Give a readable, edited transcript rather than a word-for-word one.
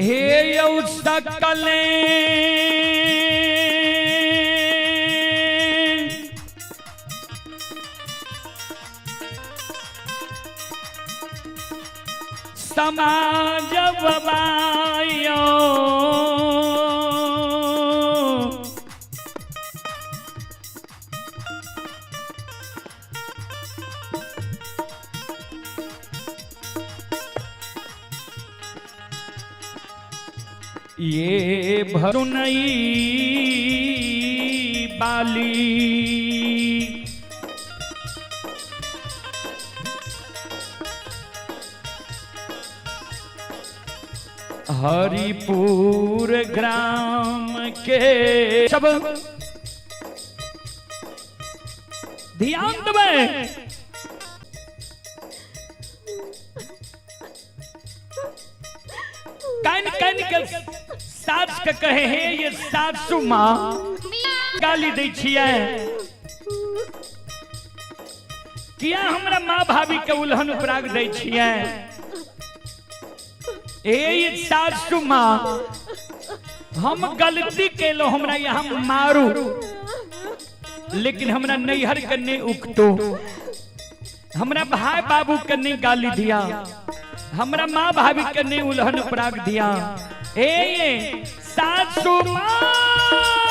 हे यौ सकले समाज बबायो ये भरुनई बाली हरिपुर ग्राम के सब ध्यान दबे कैन सास के कहे हैं ये सासू माँ गाली दै छियै किया हमरा माँ भाभी के उल्हन उपराग दै छियै ये सासू माँ हम गलती केलो हमरा यहाँ मारू लेकिन हमरा नैहर के नहीं उकतो हमरा भाई बाबू के नहीं गाली दिया हमरा माँ भाभी के नहीं उल्हन उपराग दिया ये सासू माँ